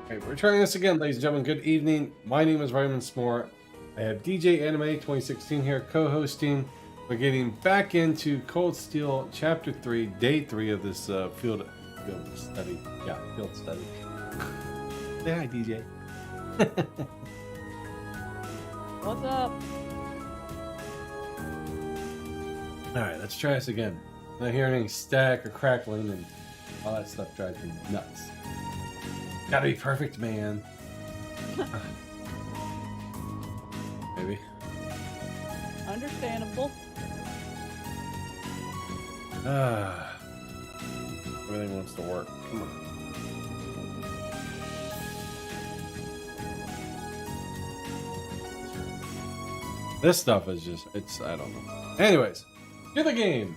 Okay, we're trying this again, ladies and gentlemen. Good evening. My name is Raymond Smore. I have DJ Anime 2016 here co-hosting. We're getting back into Cold Steel Chapter 3, Day 3 of this field study. Yeah, field study. Say hi, DJ. What's up? Alright, let's try this again. Not hearing any static or crackling and all that stuff drives me nuts. Gotta be perfect, man. Maybe. Understandable. Everything wants to work. Come on. This stuff is just, I don't know. Anyways, to the game.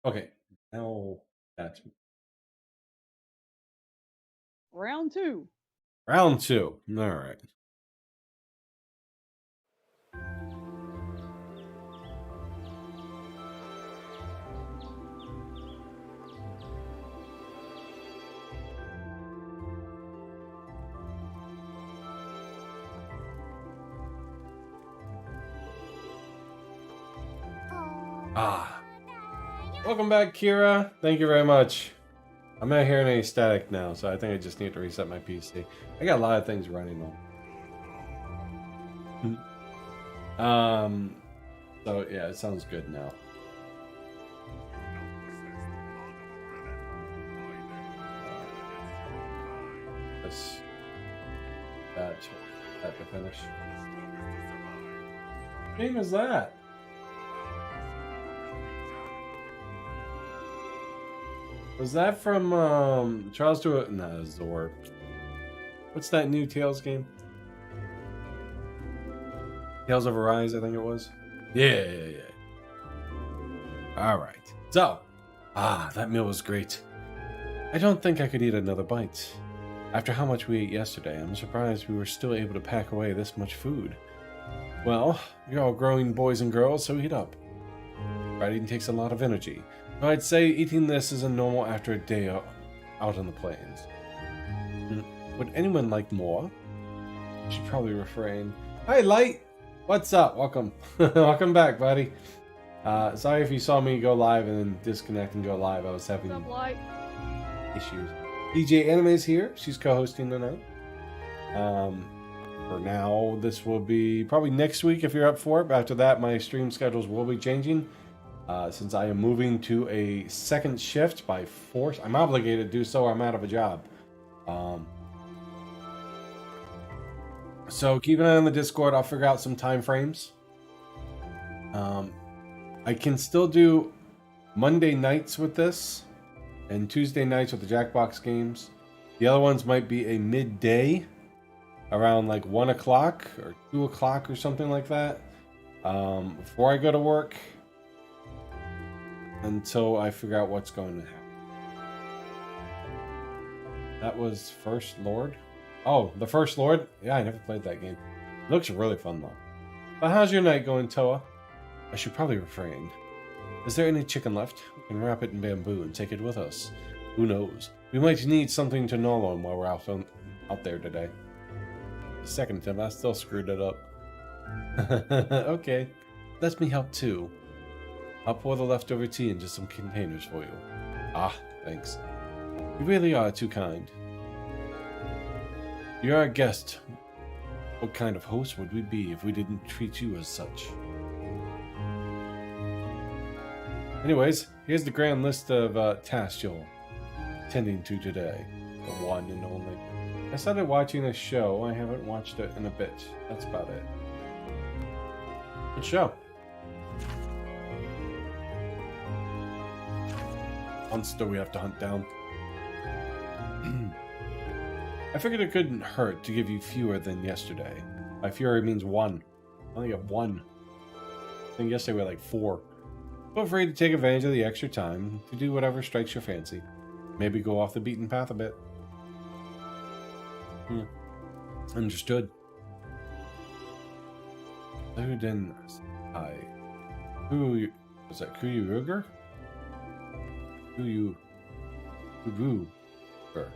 Okay, now that's Round 2. round 2. All right. Welcome back, Kira. Thank you very much. I'm not hearing any static now, so I think I just need to reset my PC. I got a lot of things running on. So yeah, it sounds good now. That to finish. What game is that? Was that from Trials to a... No, it's Zor. What's that new Tales game? Tales of Arise, I think it was. Yeah. Alright. So, that meal was great. I don't think I could eat another bite. After how much we ate yesterday, I'm surprised we were still able to pack away this much food. Well, you're all growing boys and girls, so eat up. Riding takes a lot of energy. I'd say eating this is a normal after a day out on the plains. Would anyone like more? I should probably refrain. Hi, Light! What's up? Welcome. Welcome back, buddy. Sorry if you saw me go live and then disconnect and go live. I was having issues. DJ Anime's here. She's co-hosting tonight. For now, this will be probably next week if you're up for it. But after that, my stream schedules will be changing. Since I am moving to a second shift by force, I'm obligated to do so or I'm out of a job. So keep an eye on the Discord. I'll figure out some time frames. I can still do Monday nights with this and Tuesday nights with the Jackbox games. The other ones might be a midday around like 1 o'clock or 2 o'clock or something like that before I go to work. Until I figure out what's going to happen. That was First Lord? Oh, the First Lord? Yeah, I never played that game. It looks really fun though. But how's your night going, Toa? I should probably refrain. Is there any chicken left? We can wrap it in bamboo and take it with us. Who knows? We might need something to gnaw on while we're out there today. The second attempt, I still screwed it up. Okay. Let me help too. I'll pour the leftover tea into some containers for you. Ah, thanks. You really are too kind. You're our guest. What kind of host would we be if we didn't treat you as such? Anyways, here's the grand list of tasks you'll tending to today. The one and only. I started watching a show. I haven't watched it in a bit. That's about it. Good show. Monster we have to hunt down. I figured it couldn't hurt to give you fewer than yesterday. By fewer, it means 1. I only got 1. I think yesterday we had like 4. Feel free to take advantage of the extra time to do whatever strikes your fancy. Maybe go off the beaten path a bit. Understood. Who then? Was that Kuyu Ruger? you? Tues. Sure.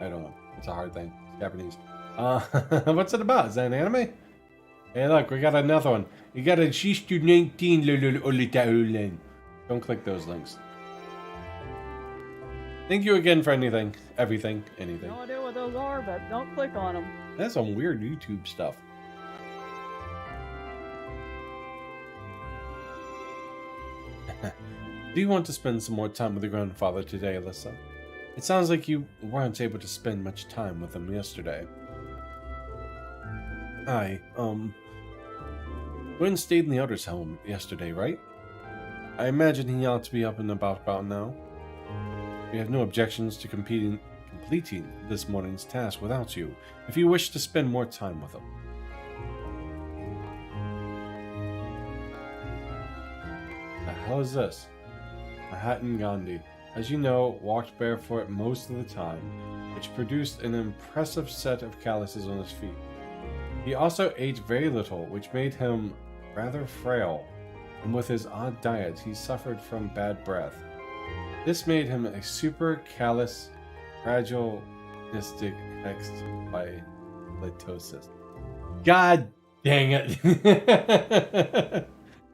I don't know. It's a hard thing. It's Japanese. What's it about? Is that an anime? Hey, look, we got another one. You got a Shistu 19 Lulululitaulin. Don't click those links. Thank you again for anything, everything, anything. No idea what those are, but don't click on them. That's some weird YouTube stuff. Do you want to spend some more time with your grandfather today, Alyssa? It sounds like you weren't able to spend much time with him yesterday. Gwen stayed in the Elder's home yesterday, right? I imagine he ought to be up and about now. We have no objections to completing this morning's task without you, if you wish to spend more time with him. The hell is this? Mahatma Gandhi, as you know, walked barefoot most of the time, which produced an impressive set of calluses on his feet. He also ate very little, which made him rather frail, and with his odd diet, he suffered from bad breath. This made him a super callous, fragile, mystic text by litosis. God dang it!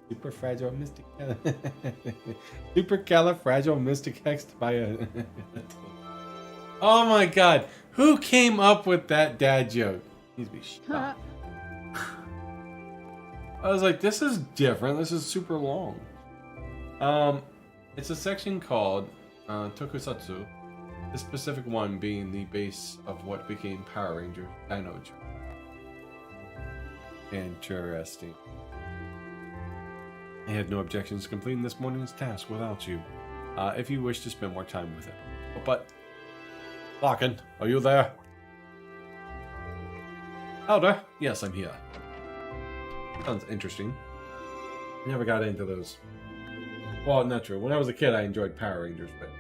Super fragile mystic. Super califragile mystic text by a. Oh my god! Who came up with that dad joke? Needs to be shot. I was like, this is different. This is super long. It's a section called Tokusatsu. This specific one being the base of what became Power Ranger Dinojo. Interesting. I had no objections to completing this morning's task without you, if you wish to spend more time with it. But, Larkin, are you there? Elder? Yes, I'm here. Sounds interesting. Never got into those. Well, not true. When I was a kid, I enjoyed Power Rangers, but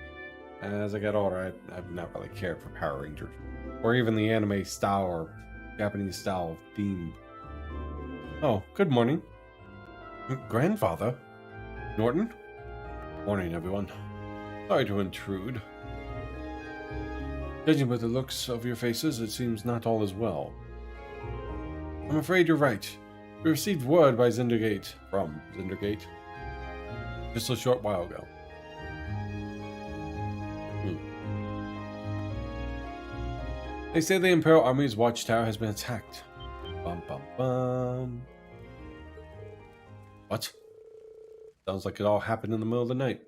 as I got older, I've not really cared for Power Rangers. Or even the anime style or Japanese style theme. Oh, good morning. Grandfather? Norton? Morning, everyone. Sorry to intrude. Judging by the looks of your faces, it seems not all is well. I'm afraid you're right. We received word by Zendergate, from Zendergate, just a short while ago. They say the Imperial Army's watchtower has been attacked. Bum bum bum. What? Sounds like it all happened in the middle of the night.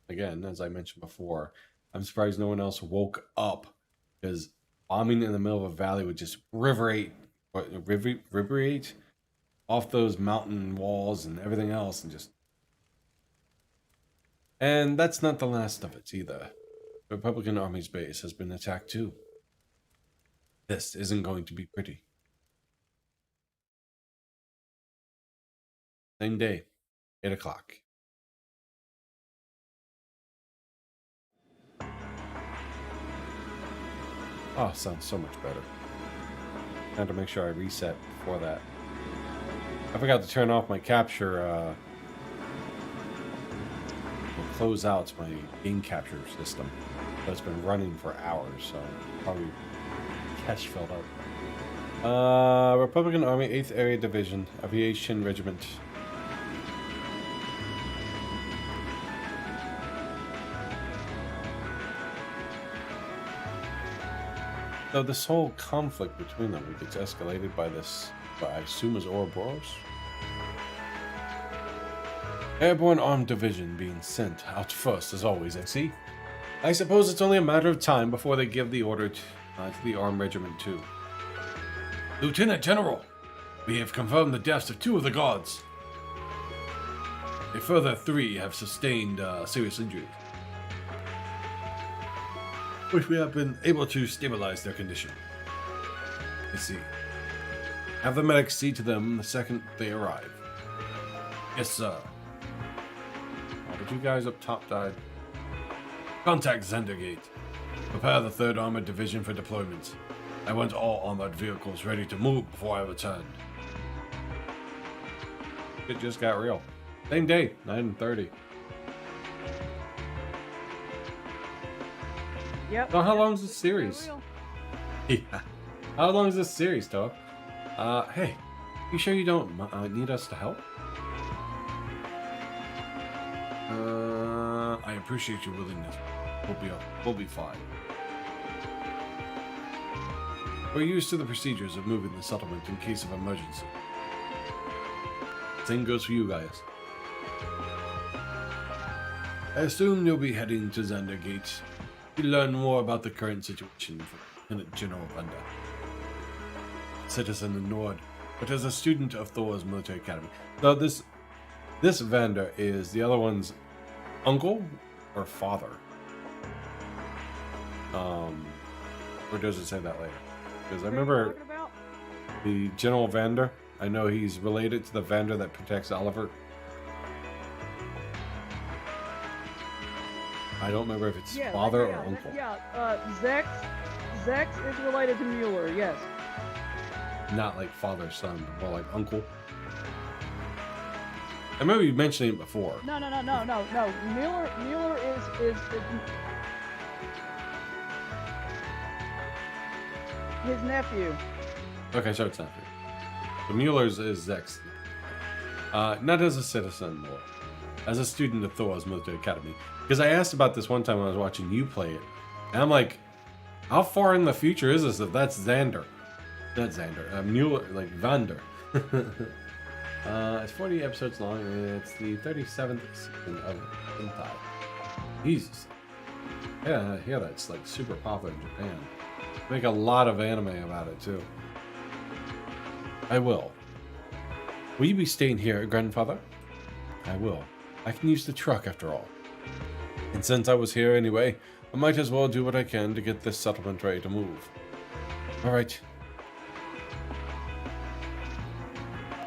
Again, as I mentioned before, I'm surprised no one else woke up, because bombing in the middle of a valley would just reverberate off those mountain walls and everything else, and that's not the last of it either. The Republican Army's base has been attacked too. This isn't going to be pretty. Same day, 8 o'clock. Oh, sounds so much better. I had to make sure I reset before that. I forgot to turn off my capture, close out my game capture system. That's been running for hours, so probably cache filled up. Republican Army 8th Area Division, Aviation Regiment. So this whole conflict between them gets escalated by this, I assume is Ouroboros? Airborne Armed Division being sent out first, as always, I see. I suppose it's only a matter of time before they give the order to the Armed Regiment too. Lieutenant General, we have confirmed the deaths of 2 of the guards. A further 3 have sustained serious injuries, which we have been able to stabilize their condition. I see. Have the medics see to them the second they arrive. Yes, sir. Oh, but you guys up top died. Contact Zendergate. Prepare the 3rd Armored Division for deployment. I want all armored vehicles ready to move before I return. It just got real. Same day, 9:30. Yep. So how yep, long is this I series? will. Yeah. How long is this series, Toa? Hey, you sure you don't need us to help? I appreciate your willingness. We'll be fine. We're used to the procedures of moving the settlement in case of emergency. Same goes for you guys. I assume you'll be heading to Xander Gate to learn more about the current situation from Lieutenant General Vanda, citizen in Nord, but as a student of Thor's military academy. Though this Vander is the other one's uncle or father. Or does it say that later? Because I remember the General Vander. I know he's related to the Vander that protects Oliver. I don't remember if it's father or uncle. Zex is related to Mueller, yes. Not like father, son, but more like uncle. I remember you mentioning it before. No. Mueller is his nephew. Okay, so it's nephew. So Mueller's is Zex. Not as a citizen, or as a student of Thor's military academy. Because I asked about this one time when I was watching you play it. And I'm like, how far in the future is this if that's Xander? Not Xander. Mueller, like Vander. It's 40 episodes long, and it's the 37th season of Hentai. Jesus. Yeah, that's like super popular in Japan. Make a lot of anime about it, too. I will. Will you be staying here, grandfather? I will. I can use the truck after all. And since I was here anyway, I might as well do what I can to get this settlement ready to move. Alright.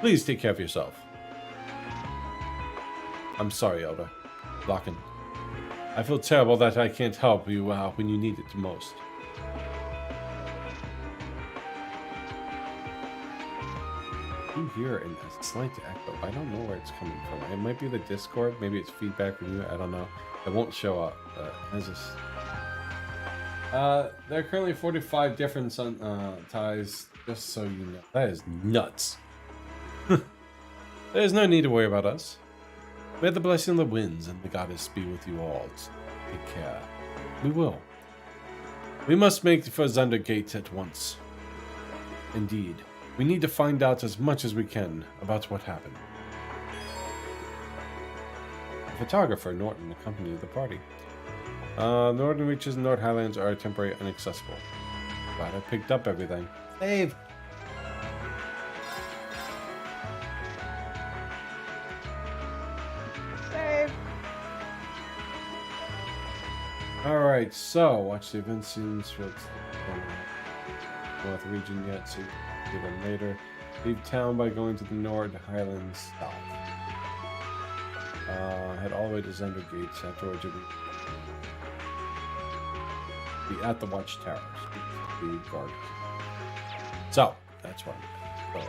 Please take care of yourself. I'm sorry, Elder. Locken. I feel terrible that I can't help you when you need it the most. I hear a slight echo. I don't know where it's coming from. It might be the Discord. Maybe it's feedback from you. I don't know. It won't show up. There are currently 45 different ties, just so you know. That is nuts. There's no need to worry about us. May the blessing of the winds and the goddess be with you all. Take care. We will. We must make for Xander Gate at once. Indeed. We need to find out as much as we can about what happened. The photographer, Norton, accompanied the party. Northern reaches in North Highlands are temporarily inaccessible. Glad I picked up everything. Save! Save! Alright, so watch the event scenes. North region yet, so do them later. Leave town by going to the North Highlands south. Head all the way to Xander Gates. Afterwards, you'll be at the watchtowers. Be guarded. So, that's what I'm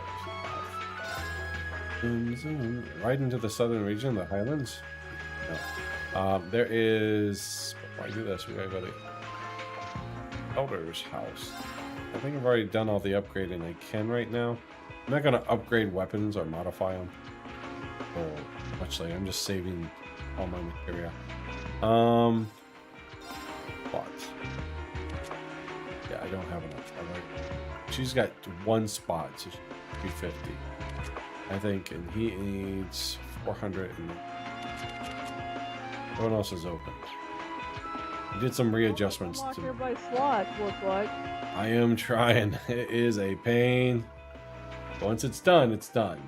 going. Right into the southern region, the Highlands. No. There is. Before I do this, we gotta go to the Elder's house. I think I've already done all the upgrading I can right now. I'm not gonna upgrade weapons or modify them. Or much later. I'm just saving all my material. But yeah, I don't have enough. She's got one spot, so 350. I think, and he needs 400. And everyone else is open. I did some readjustments. Unlock everybody's slots, looks like. I am trying. It is a pain. Once it's done, it's done.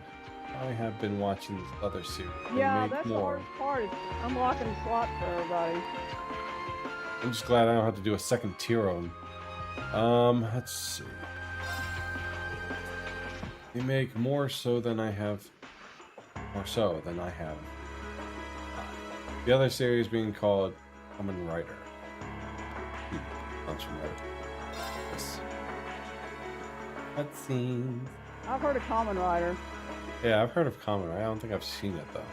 I have been watching this other series. Yeah, that's the hardest part. Is unlocking slots for everybody. I'm just glad I don't have to do a second tier on. Let's see. They make more so than I have. More so than I have. The other series being called Kamen Rider. Sounds familiar. Yes. Cutscenes. I've heard of Kamen Rider. Yeah, I've heard of Kamen Rider. I don't think I've seen it though.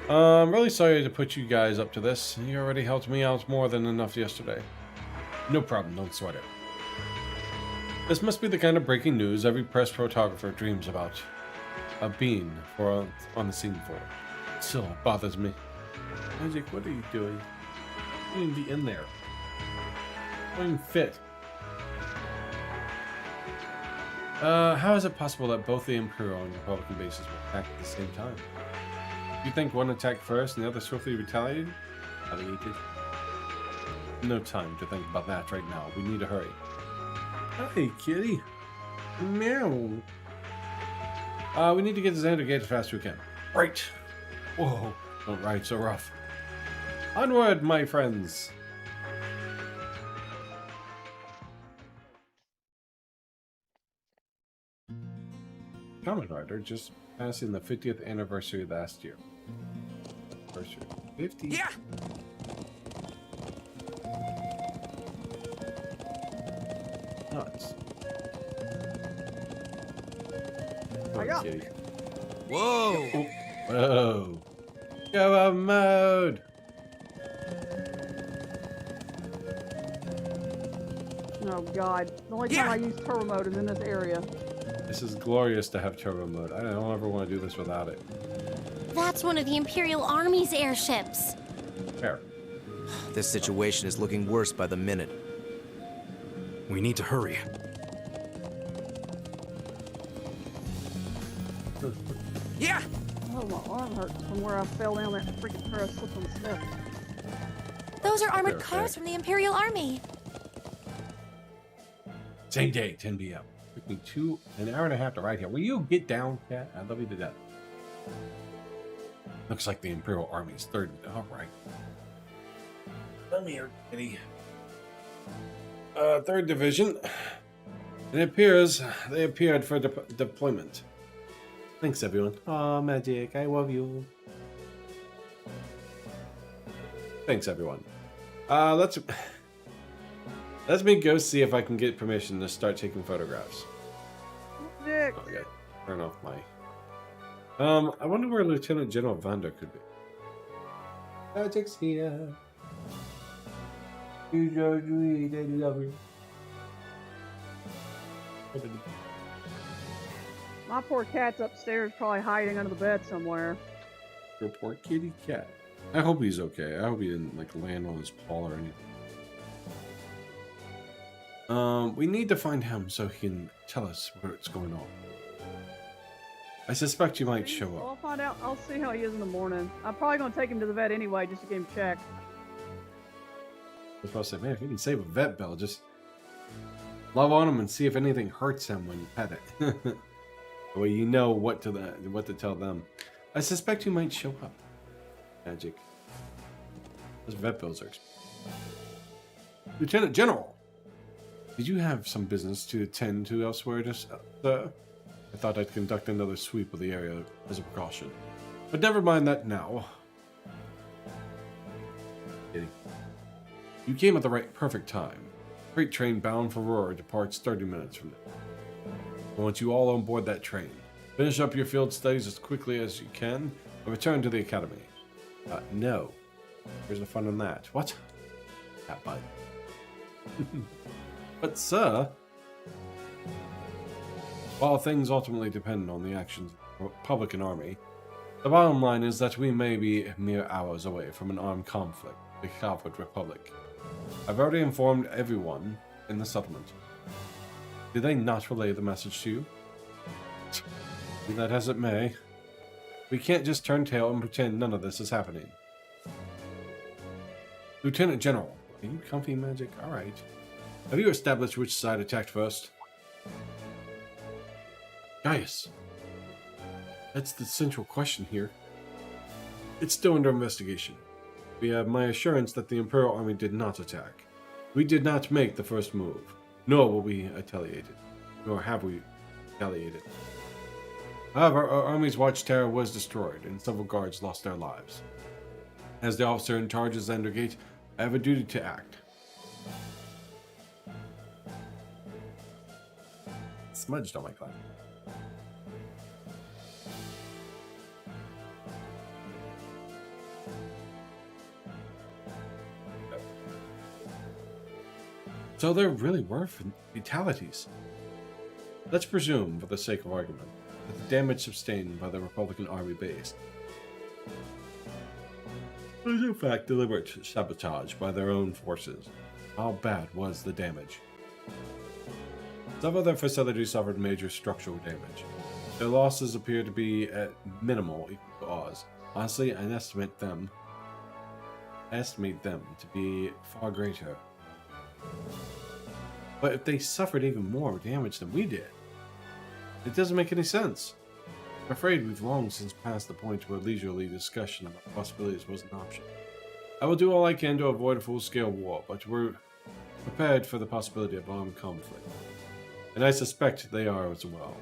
I'm really sorry to put you guys up to this. You already helped me out more than enough yesterday. No problem, don't sweat it. This must be the kind of breaking news every press photographer dreams about. A being on the scene for. Still, it bothers me. Magic, what are you doing? You need to be in there. Don't even fit. How is it possible that both the Imperial and Republican bases were attacked at the same time? You think one attacked first and the other swiftly retaliated? No time to think about that right now. We need to hurry. Hey, kitty. Meow. We need to get to Xander Gate as fast as we can. Right. Whoa. Don't ride so rough. Onward, my friends. Common Rider just passing the 50th anniversary last year. 50? Yeah. Nuts. I got. Kitty. Whoa. Oh. Whoa. Go on mode. Oh god. The only time I use turbo mode is in this area. This is glorious to have turbo mode. I don't ever want to do this without it. That's one of the Imperial Army's airships. Fair. This situation is looking worse by the minute. We need to hurry. Yeah. Oh, my arm hurts from where I fell down that freaking pair of slip and slip. Those are armored Okay. cars from the Imperial Army. Same day, 10 p.m. Took me an hour and a half to ride here. Will you get down, cat? I love you to death. Looks like the Imperial Army's third. All right. Come here, kitty. Third Division. It appears they appeared for deployment. Thanks, everyone. Aw, Magic, I love you. Thanks, everyone. Let's me go see if I can get permission to start taking photographs. Nick. Oh, yeah. Turn off my. I wonder where Lieutenant General Vander could be. Magic's here. You George Reed, I love you. My poor cat's upstairs, probably hiding under the bed somewhere. Your poor kitty cat. I hope he's okay. I hope he didn't like land on his paw or anything. We need to find him so he can tell us what's going on. I suspect you might show I'll up. find out. I'll see how he is in the morning. I'm probably gonna take him to the vet anyway, just to get him checked. I was about to say, man, if you can save a vet bill, just love on him and see if anything hurts him when you pet it. Well, you know what to tell them. I suspect you might show up. Magic. Those vet bills are expensive. Lieutenant General, did you have some business to attend to elsewhere, sir? I thought I'd conduct another sweep of the area as a precaution. But never mind that now. Kidding. You came at the perfect time. Freight train bound for Roar departs 30 minutes from now. I want you all on board that train. Finish up your field studies as quickly as you can and return to the academy. No. Here's the fun in that. What? Cat bite. But, sir, while things ultimately depend on the actions of the Republican Army, the bottom line is that we may be mere hours away from an armed conflict with the Coward Republic. I've already informed everyone in the settlement. Did they not relay the message to you? Be that as it may, we can't just turn tail and pretend none of this is happening. Lieutenant General, are you comfy, Magic? Alright. Have you established which side attacked first? Gaius. That's the central question here. It's still under investigation. We have my assurance that the Imperial Army did not attack. We did not make the first move, nor will we retaliate. Nor have we retaliated. However, our army's watchtower was destroyed, and several guards lost their lives. As the officer in charge of Xander Gate, I have a duty to act. Smudged on my cloud. So there really were fatalities. Let's presume, for the sake of argument, that the damage sustained by the Republican Army base was in fact deliberate sabotage by their own forces. How bad was the damage? Some of their facilities suffered major structural damage. Their losses appear to be at minimal equal to ours. Honestly, I estimate them to be far greater. But if they suffered even more damage than we did, it doesn't make any sense. I'm afraid we've long since passed the point where leisurely discussion about possibilities was an option. I will do all I can to avoid a full-scale war, but we're prepared for the possibility of armed conflict. And I suspect they are as well.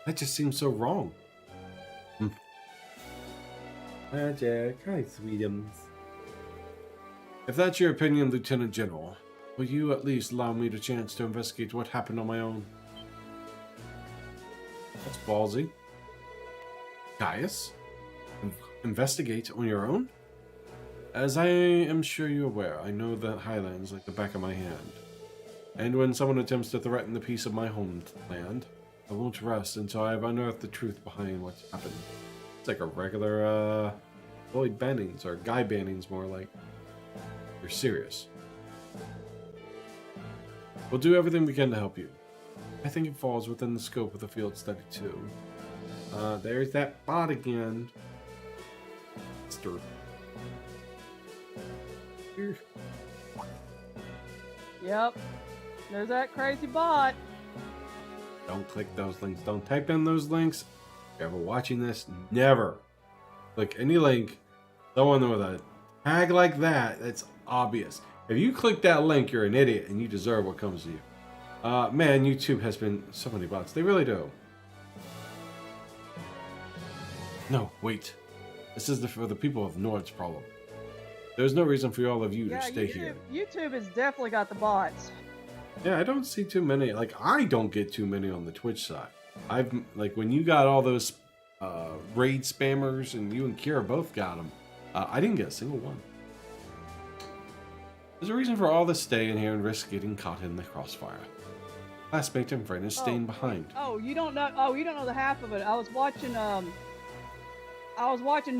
That just seems so wrong. Magic, hi, sweetums. If that's your opinion, Lieutenant General, will you at least allow me the chance to investigate what happened on my own? That's ballsy. Gaius? Investigate on your own? As I am sure you're aware, I know the Highlands like the back of my hand. And when someone attempts to threaten the peace of my homeland, I won't rest until I have unearthed the truth behind what's happened. It's like a regular, Lloyd Bannings, or Guy Bannings more like. You're serious. We'll do everything we can to help you. I think it falls within the scope of the field study too. There's that bot again. Mister. Here. Yep. There's that crazy bot. Don't click those links. Don't type in those links. If you're ever watching this, never click any link. Someone with a tag like that, that's obvious. If you click that link, you're an idiot and you deserve what comes to you. Man, YouTube has been so many bots. They really do. No, wait. This is for the people of Nord's problem. There's no reason for all of you to stay here. YouTube has definitely got the bots. Yeah, I don't see too many. Like, I don't get too many on the Twitch side. Like, when you got all those raid spammers and you and Kira both got them, I didn't get a single one. There's a reason for all this stay in here and risk getting caught in the crossfire. Classmate and friend is staying behind. Oh, you don't know. Oh, you don't know the half of it. I was watching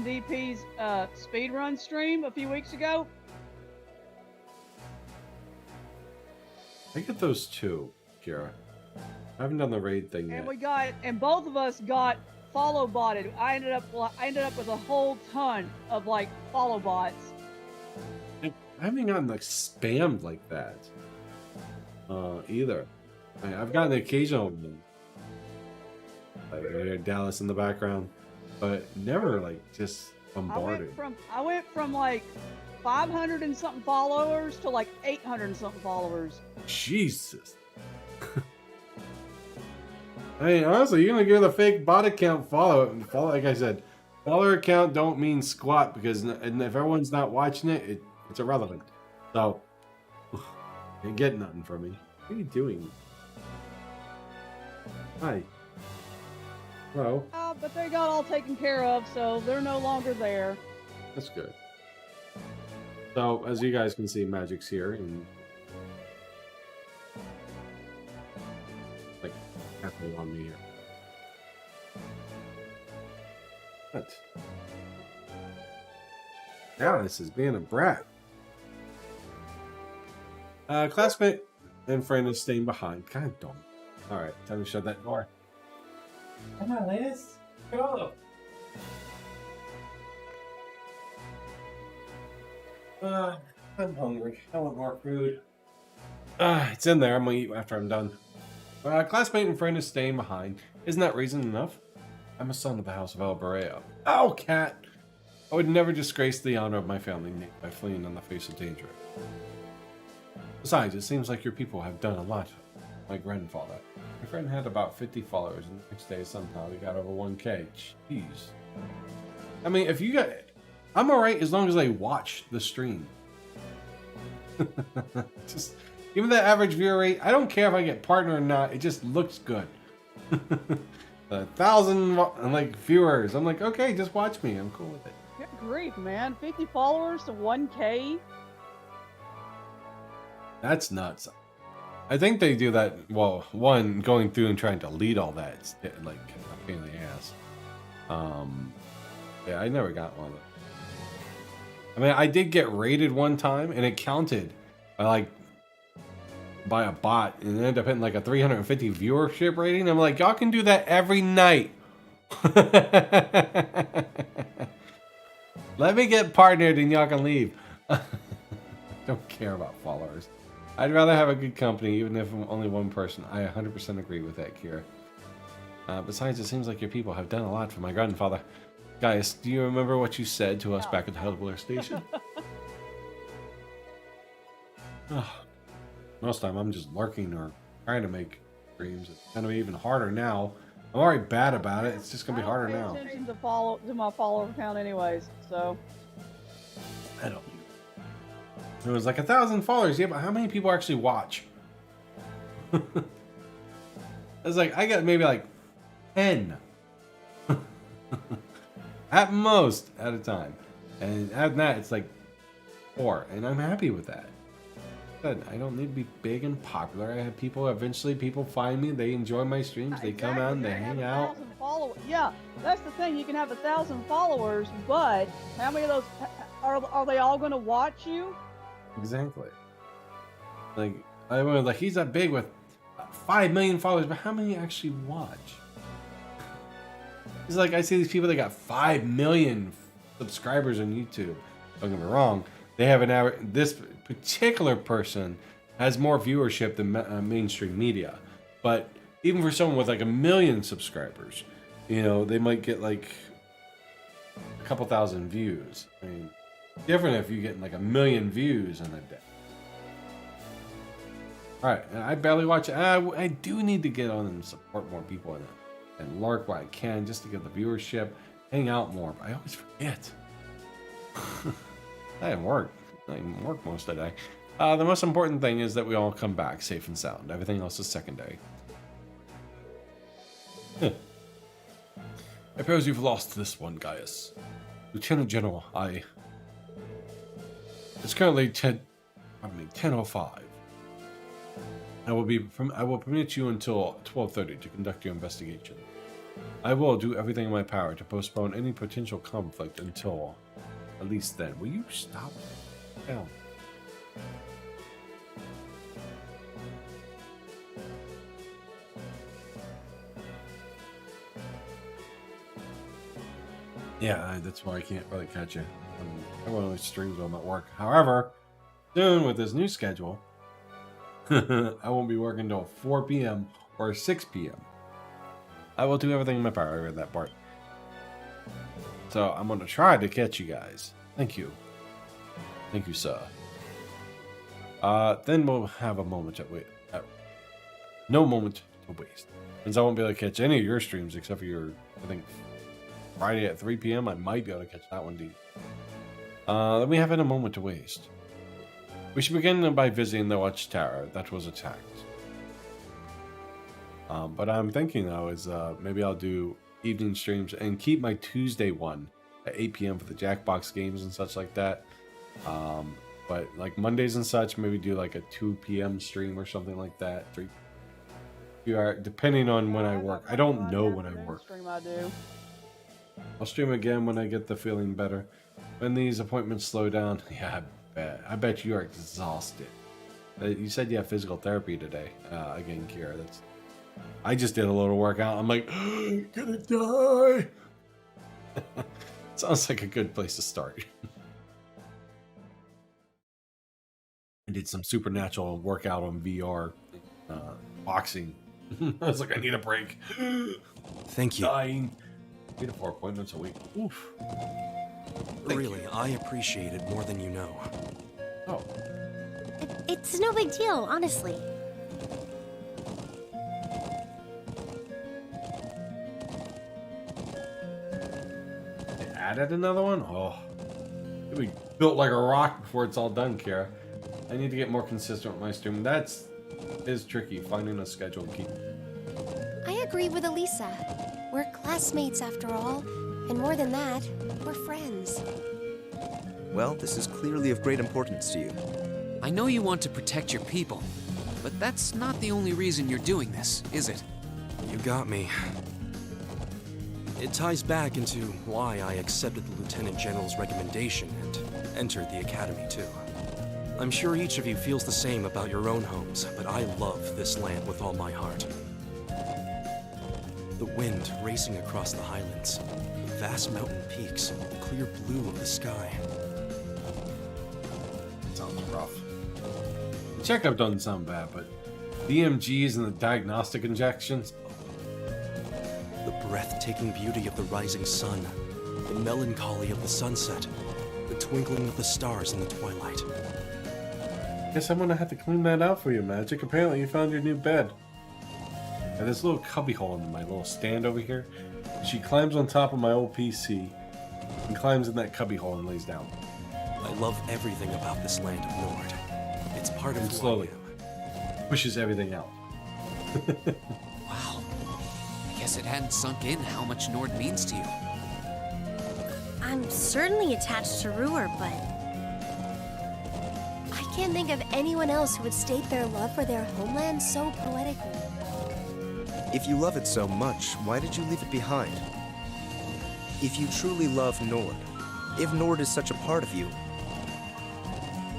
DP's speedrun stream a few weeks ago. I get those too, Kira. I haven't done the raid thing yet. And both of us got follow botted. I ended up with a whole ton of like follow bots. I haven't gotten like spammed like that either. I've gotten the occasional one. Like I hear Dallas in the background, but never like just bombarded. I went from like 500 and something followers to like 800 and something followers. Jesus. I mean, honestly, you're gonna give the fake bot account follow. Like I said, follower account don't mean squat because if everyone's not watching it, it's irrelevant. So, you get nothing from me. What are you doing? Hi. Hello. But they got all taken care of, so they're no longer there. That's good. So, as you guys can see, Magic's here and like halfway on me here. What? Dallas is being a brat. Classmate and friend is staying behind. Kind of dumb. Alright, time to shut that door. Come on, Liz. Go. I'm hungry. I want more food. It's in there. I'm gonna eat after I'm done. Classmate and friend is staying behind. Isn't that reason enough? I'm a son of the House of El Barrio. Oh, cat! I would never disgrace the honor of my family name by fleeing in the face of danger. Besides, it seems like your people have done a lot. My grandfather. My friend had about 50 followers, and the next day somehow he got over 1K. Jeez. I mean, if you got... I'm alright as long as I watch the stream. Just give me the average viewer rate. I don't care if I get partner or not. It just looks good. 1,000 like viewers. I'm like, okay, just watch me. I'm cool with it. Good grief, man. 50 followers to 1K? That's nuts. I think they do that. Well, one, going through and trying to delete all that, it's like a pain in the ass. Yeah, I never got one of them. I mean, I did get rated one time, and it counted by a bot, and it ended up hitting like a 350 viewership rating. I'm like, y'all can do that every night. Let me get partnered, and y'all can leave. Don't care about followers. I'd rather have a good company, even if I'm only one person. I 100% agree with that, Kira. Besides, it seems like your people have done a lot for my grandfather. Guys, do you remember what you said to us back at the Hellbler Station? Most time I'm just lurking or trying to make streams. It's gonna be even harder now. I'm already bad about it. It's just gonna be harder now. I don't pay attention to my follower count anyways, so. I don't. It was like 1,000 followers. Yeah, but how many people actually watch? It's like I got maybe like 10 at most at a time, and after that it's like 4, and I'm happy with that. Good. I don't need to be big and popular. I have people. Eventually, people find me. They enjoy my streams. They come out and they hang out. Yeah, that's the thing. You can have 1,000 followers, but how many of those are they all going to watch you? Exactly. Like I was like, he's that big with 5 million followers, but how many actually watch? It's like I see these people that got 5 million subscribers on YouTube. Don't get me wrong. They have an average. This particular person has more viewership than mainstream media, but even for someone with like 1 million subscribers, you know, they might get like a couple thousand views. I mean, different if you're getting like 1 million views in a day. All right, I barely watch it. I do need to get on and support more people in it and lurk while I can just to get the viewership, hang out more. But I always forget. I didn't work. I didn't work most of the day. The most important thing is that we all come back safe and sound. Everything else is secondary. I suppose you've lost this one, Gaius. Lieutenant General, it's currently 10:05. I will permit you until 12:30 to conduct your investigation. I will do everything in my power to postpone any potential conflict until at least then. Will you stop? Hell. Yeah, that's why I can't really catch it. I want to streams while I'm at work. However, soon with this new schedule, I won't be working until 4 p.m. or 6 p.m. I will do everything in my power in that part. So I'm going to try to catch you guys. Thank you. Thank you, sir. Then we'll have a moment to wait. No moment to waste. Since I won't be able to catch any of your streams except for your, I think, Friday at 3 p.m. I might be able to catch that one, dude. Then we have a moment to waste. We should begin by visiting the watchtower that was attacked. But I'm thinking though is maybe I'll do evening streams and keep my Tuesday one at 8 p.m. for the Jackbox games and such like that. But like Mondays and such, maybe do like a 2 p.m. stream or something like that. 3. You are depending on when I work. I don't know when I work. I'll stream again when I get the feeling better. When these appointments slow down, yeah, I bet you are exhausted. You said you have physical therapy today. Again, Kira, I just did a little workout. I'm like, gonna die. Sounds like a good place to start. I did some supernatural workout on VR, boxing. I was like, I need a break. Thank you. Dying. 3 to 4 appointments a week. Oof. Really, I appreciate it more than you know. Oh. It's no big deal, honestly. They added another one? Oh. It'll be built like a rock before it's all done, Kara. I need to get more consistent with my stream. Is tricky, finding a schedule to keep. I agree with Elisa. We're classmates after all. And more than that, we're friends. Well, this is clearly of great importance to you. I know you want to protect your people, but that's not the only reason you're doing this, is it? You got me. It ties back into why I accepted the Lieutenant General's recommendation and entered the Academy too. I'm sure each of you feels the same about your own homes, but I love this land with all my heart. The wind racing across the Highlands, the vast mountain peaks, the clear blue of the sky. Sounds rough. The checkup doesn't sound bad, but DMGs and the diagnostic injections. The breathtaking beauty of the rising sun, the melancholy of the sunset, the twinkling of the stars in the twilight. Guess I'm gonna have to clean that out for you, Magic. Apparently you found your new bed. And this little cubby hole in my little stand over here. She climbs on top of my old PC and climbs in that cubby hole and lays down. I love everything about this land of Nord. It's part of And who slowly I am. pushes everything out. Wow. I guess it hadn't sunk in how much Nord means to you. I'm certainly attached to Ruhr, but I can't think of anyone else who would state their love for their homeland so poetically. If you love it so much, why did you leave it behind? If you truly love Nord, if Nord is such a part of you,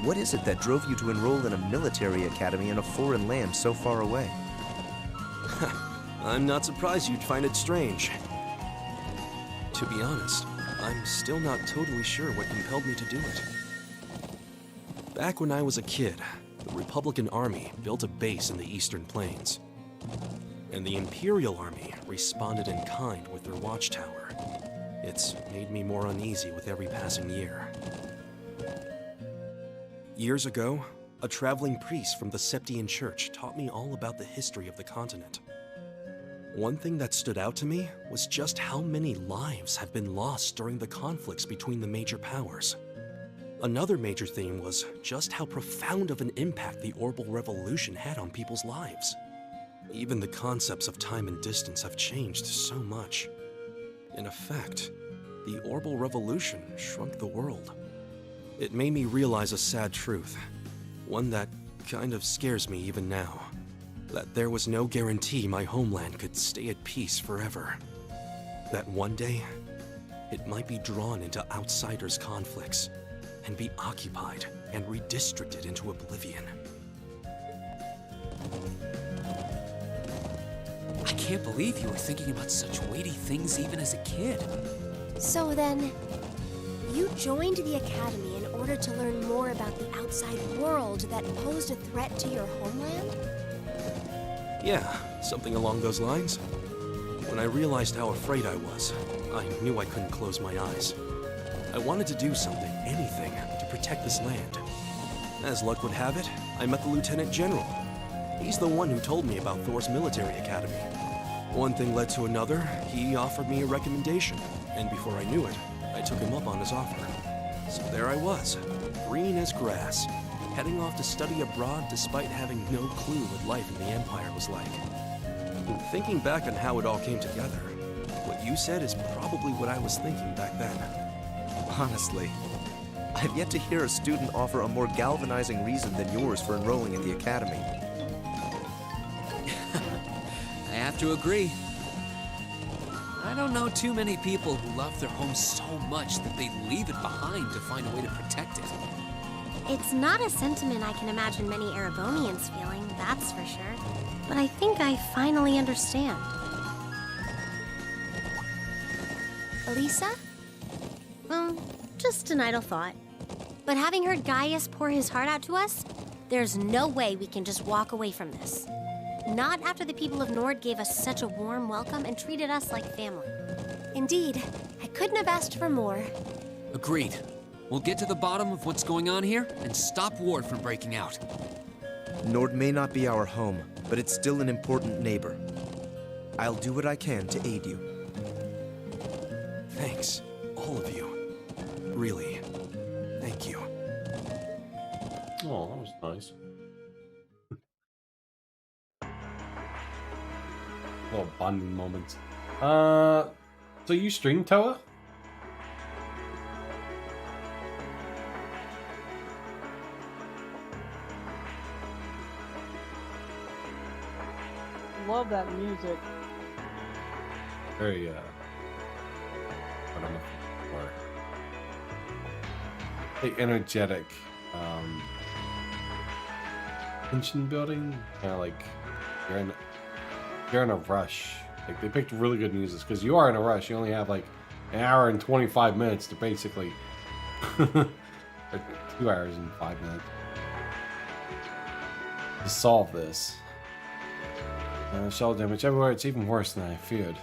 what is it that drove you to enroll in a military academy in a foreign land so far away? I'm not surprised you'd find it strange. To be honest, I'm still not totally sure what compelled me to do it. Back when I was a kid, the Republican Army built a base in the Eastern Plains. And the Imperial Army responded in kind with their watchtower. It's made me more uneasy with every passing year. Years ago, a traveling priest from the Septian Church taught me all about the history of the continent. One thing that stood out to me was just how many lives have been lost during the conflicts between the major powers. Another major theme was just how profound of an impact the Orbital Revolution had on people's lives. Even the concepts of time and distance have changed so much. In effect, the Orbital Revolution shrunk the world. It made me realize a sad truth, one that kind of scares me even now, that there was no guarantee my homeland could stay at peace forever. That one day, it might be drawn into outsiders' conflicts and be occupied and redistricted into oblivion. I can't believe you were thinking about such weighty things even as a kid. So then, you joined the Academy in order to learn more about the outside world that posed a threat to your homeland? Yeah, something along those lines. When I realized how afraid I was, I knew I couldn't close my eyes. I wanted to do something, anything, to protect this land. As luck would have it, I met the Lieutenant General. He's the one who told me about Thor's military academy. One thing led to another, he offered me a recommendation, and before I knew it, I took him up on his offer. So there I was, green as grass, heading off to study abroad despite having no clue what life in the Empire was like. Thinking back on how it all came together, what you said is probably what I was thinking back then. Honestly, I've yet to hear a student offer a more galvanizing reason than yours for enrolling in the academy. I have to agree. I don't know too many people who love their home so much that they'd leave it behind to find a way to protect it. It's not a sentiment I can imagine many Erebonians feeling, that's for sure. But I think I finally understand. Elisa? Just an idle thought. But having heard Gaius pour his heart out to us, there's no way we can just walk away from this. Not after the people of Nord gave us such a warm welcome and treated us like family. Indeed, I couldn't have asked for more. Agreed. We'll get to the bottom of what's going on here and stop Ward from breaking out. Nord may not be our home, but it's still an important neighbor. I'll do what I can to aid you. Thanks, all of you. Really, thank you. Oh, that was nice. Little bonding moments. So you stream Toa? love that music. Very, I don't know for the energetic, tension building, kind of like you're in a rush. Like they picked really good music because you are in a rush. You only have like an hour and 25 minutes to basically, or 2 hours and 5 minutes to solve this. Shell damage everywhere. It's even worse than I feared.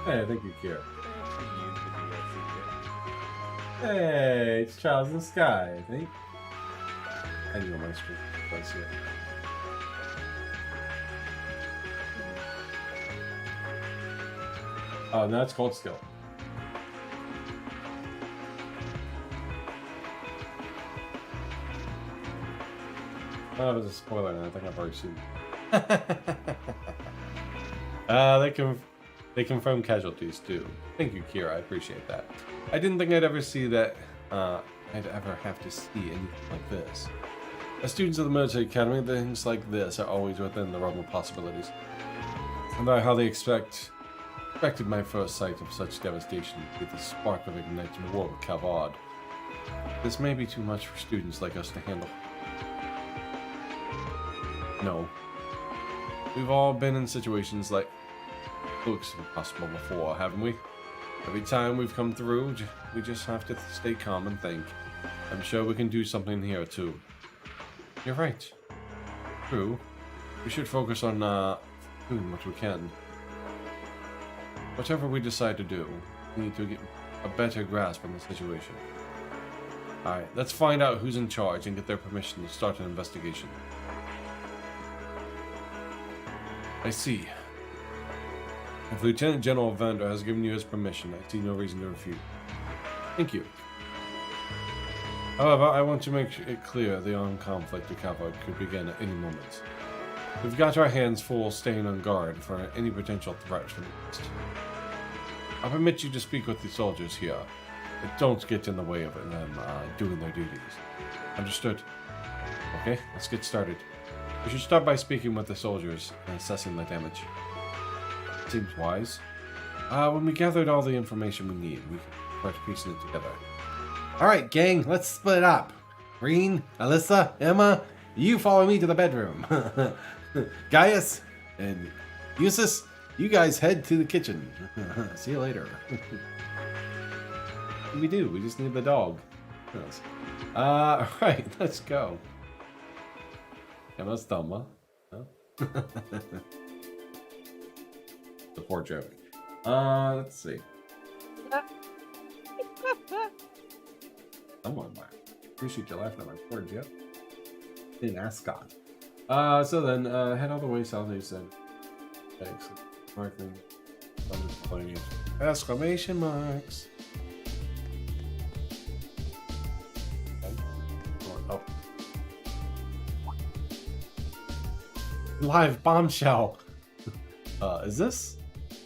Hey, thank you, Kira. Hey, it's Charles in the Sky, I think. I know my screen. Let's see it. Oh, no, it's Cold Skill. Oh, it was a spoiler, and I think I've already seen it. They confirm casualties too. Thank you, Kira. I appreciate that. I didn't think I'd ever see that. I'd ever have to see anything like this. As students of the military academy, things like this are always within the realm of possibilities. And how they expected my first sight of such devastation with the spark of igniting war with Calvard. This may be too much for students like us to handle. No. We've all been in situations like looks impossible before, haven't we? Every time we've come through, we just have to stay calm and think. I'm sure we can do something here too. You're right. True. We should focus on doing what we can. Whatever we decide to do, we need to get a better grasp on the situation. Alright, let's find out who's in charge and get their permission to start an investigation. I see. If Lieutenant General Vander has given you his permission, I see no reason to refute. Thank you. However, I want to make it clear the armed conflict with Calvard could begin at any moment. We've got our hands full staying on guard for any potential threat from the east. I'll permit you to speak with the soldiers here, but don't get in the way of them doing their duties. Understood? Okay, let's get started. We should start by speaking with the soldiers and assessing the damage. Seems wise. When we gathered all the information we need, we can start piecing it together. Alright, gang, let's split up. Green, Alyssa, Emma, you follow me to the bedroom. Gaius and Eustace, you guys head to the kitchen. See you later. We do, we just need the dog. Yes. Alright, let's go. Emma's dumb, huh? The poor joke. Let's see. Someone might appreciate you laughing at my poor joke. In Ascot. So then, head all the way south, he said. Excellent. Marking. Exclamation marks. Okay. Going up. Live bombshell. Is this?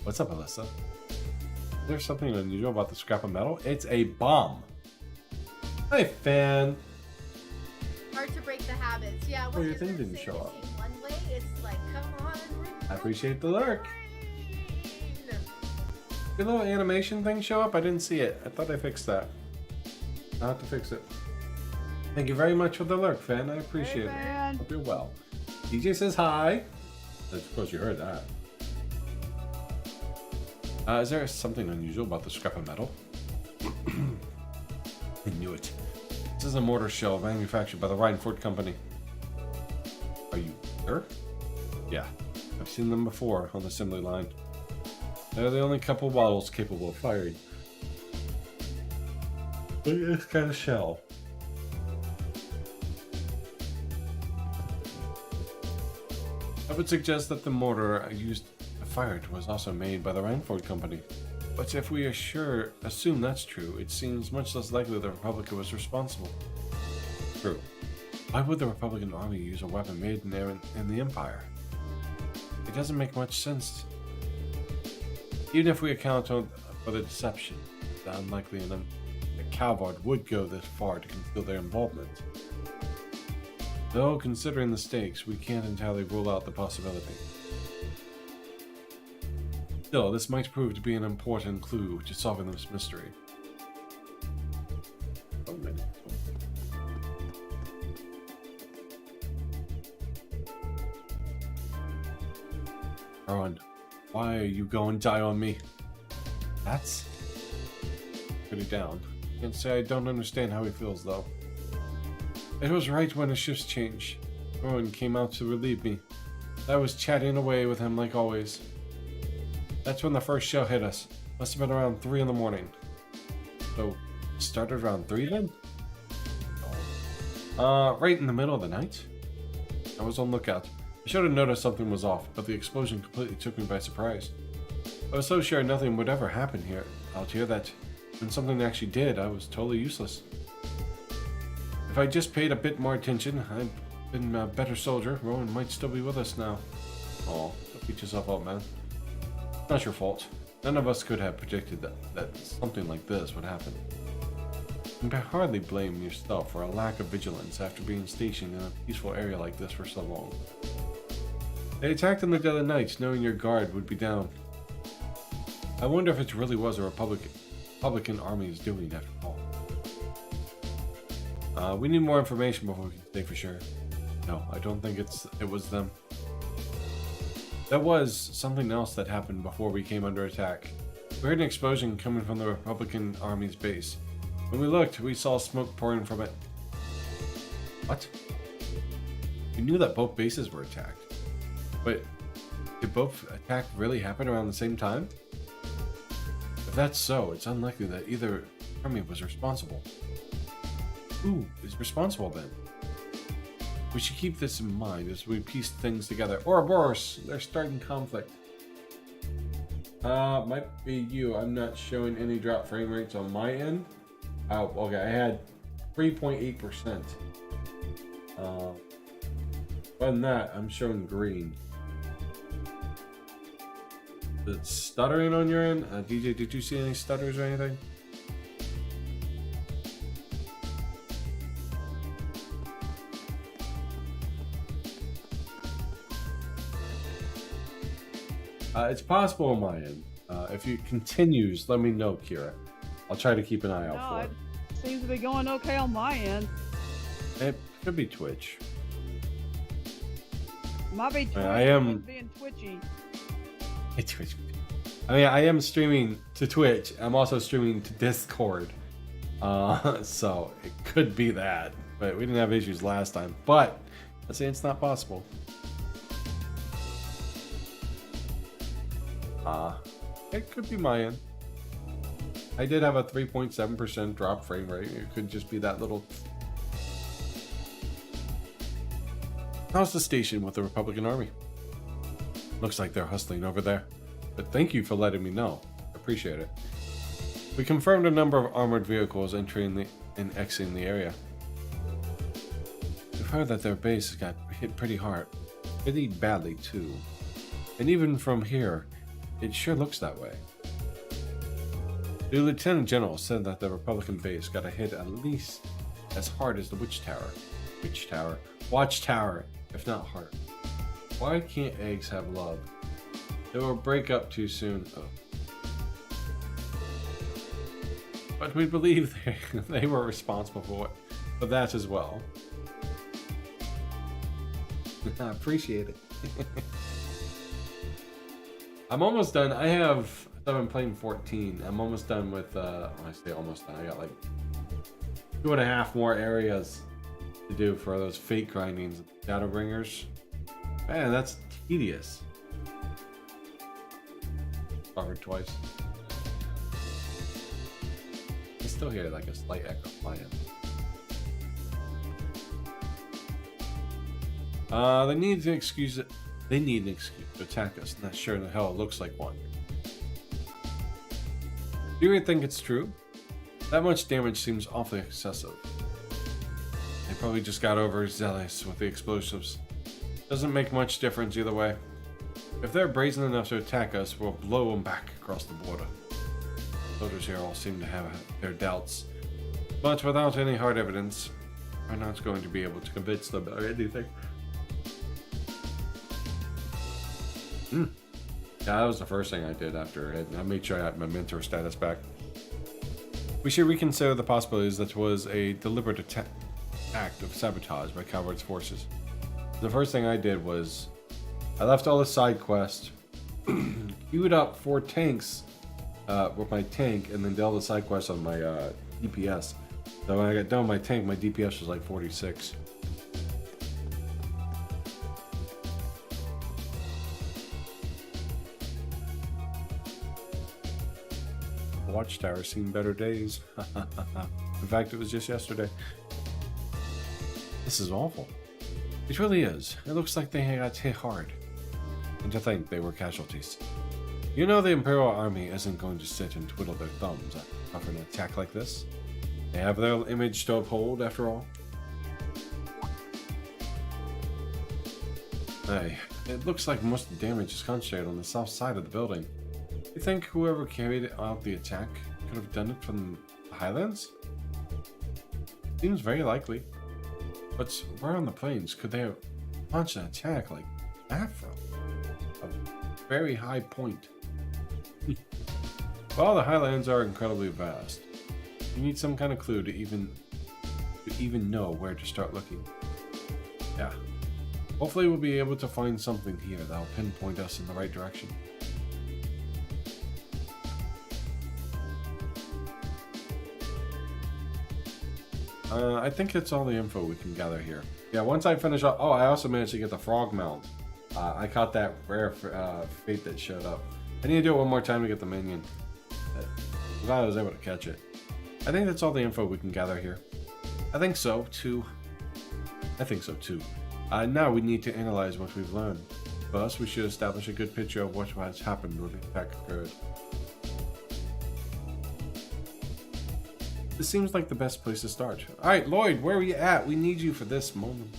What's up, Alyssa? Is there something unusual about the scrap of metal? It's a bomb. Hi, fan. Hard to break the habits. Yeah, Oh, your thing didn't show up. One way, it's like, come on. I appreciate the lurk. Your little animation thing show up? I didn't see it. I thought I fixed that. I'll have to fix it. Thank you very much for the lurk, fan. I appreciate it. Hope you're well. DJ says hi. I suppose you heard that. Is there something unusual about the scrap of metal? I knew it. This is a mortar shell manufactured by the Rhineford Company. Are you sure? Yeah, I've seen them before on the assembly line. They're the only couple models capable of firing. Look at this kind of shell. I would suggest that the mortar used to fire it was also made by the Rhineford Company. But if we assume that's true, it seems much less likely the Republic was responsible. True. Why would the Republican Army use a weapon made in the Empire? It doesn't make much sense. Even if we account for the deception, it's unlikely that Calvard would go this far to conceal their involvement. Though, considering the stakes, we can't entirely rule out the possibility. Still, this might prove to be an important clue to solving this mystery. Oh, man. Aaron, why are you going die on me? That's pretty down. Can't say I don't understand how he feels, though. It was right when the shifts changed. Rowan came out to relieve me. I was chatting away with him like always. That's when the first shell hit us. Must have been around 3 in the morning. So, it started around 3 then? Right in the middle of the night? I was on lookout. I should have noticed something was off, but the explosion completely took me by surprise. I was so sure nothing would ever happen here out here that when something actually did, I was totally useless. If I just paid a bit more attention, I'd been a better soldier. Rowan might still be with us now. Aw, don't beat yourself up, man. Not your fault. None of us could have predicted that something like this would happen. You can hardly blame yourself for a lack of vigilance after being stationed in a peaceful area like this for so long. They attacked in the dead of night, knowing your guard would be down. I wonder if it really was a Republican army's doing after all. We need more information before we can say for sure. No, I don't think it was them. There was something else that happened before we came under attack. We heard an explosion coming from the Republican Army's base. When we looked, we saw smoke pouring from it. What? We knew that both bases were attacked. But did both attacks really happen around the same time? If that's so, it's unlikely that either army was responsible. Who is responsible then? We should keep this in mind as we piece things together. Ouroboros, they're starting conflict. Might be you. I'm not showing any drop frame rates on my end. Oh, okay, I had 3.8%. Other than that, I'm showing green. Is it stuttering on your end? DJ, did you see any stutters or anything? It's possible on my end. If it continues, let me know, Kira. I'll try to keep an eye out for it. It seems to be going okay on my end. It could be Twitch. Might be Twitch. I am being twitchy. Twitch. I mean, I am streaming to Twitch. I'm also streaming to Discord. So it could be that. But we didn't have issues last time. But let's say it's not possible. It could be my end. I did have a 3.7% drop frame rate. It could just be that little. How's the station with the Republican Army? Looks like they're hustling over there. But thank you for letting me know. Appreciate it. We confirmed a number of armored vehicles entering and exiting the area. We've heard that their base got hit pretty hard. Pretty badly too. And even from here, it sure looks that way. The Lieutenant General said that the Republican base got a hit at least as hard as the Watchtower, if not hard. Why can't eggs have love? They will break up too soon. Oh. But we believe they were responsible for that as well. I appreciate it. I'm almost done. I've been playing 14. I'm almost done with, when I say almost done, I got like 2.5 more areas to do for those fate grindings, Shadowbringers. Man, that's tedious. Covered twice. I still hear like a slight echo on my end. They need an excuse to attack us. Not sure in the hell it looks like one. Do you really think it's true? That much damage seems awfully excessive. They probably just got overzealous with the explosives. Doesn't make much difference either way. If they're brazen enough to attack us, we'll blow them back across the border. Soldiers here all seem to have their doubts, but without any hard evidence, are not going to be able to convince them of anything. Yeah, that was the first thing I did after it. I made sure I had my mentor status back. We should reconsider the possibilities that it was a deliberate act of sabotage by Calvard's forces. The first thing I did was I left all the side quests, queued up 4 tanks with my tank, and then did all the side quests on my DPS. So when I got done with my tank, my DPS was like 46. Watchtower's seen better days. In fact, it was just yesterday. This is awful. It really is. It looks like they got hit hard. And to think they were casualties. You know the Imperial Army isn't going to sit and twiddle their thumbs after an attack like this. They have their image to uphold, after all. Hey, it looks like most of the damage is concentrated on the south side of the building. You think whoever carried out the attack could have done it from the Highlands? Seems very likely. But where on the plains could they have launched an attack like that from? A very high point. Well, the Highlands are incredibly vast. You need some kind of clue to even know where to start looking. Yeah. Hopefully we'll be able to find something here that'll pinpoint us in the right direction. I think that's all the info we can gather here. Yeah, once I finish up... Oh, I also managed to get the frog mount. I caught that rare fate that showed up. I need to do it one more time to get the minion. I'm glad I was able to catch it. I think that's all the info we can gather here. I think so, too. Now we need to analyze what we've learned. First, we should establish a good picture of what has happened when the attack occurred. This seems like the best place to start. Alright, Lloyd, where are you at? We need you for this moment.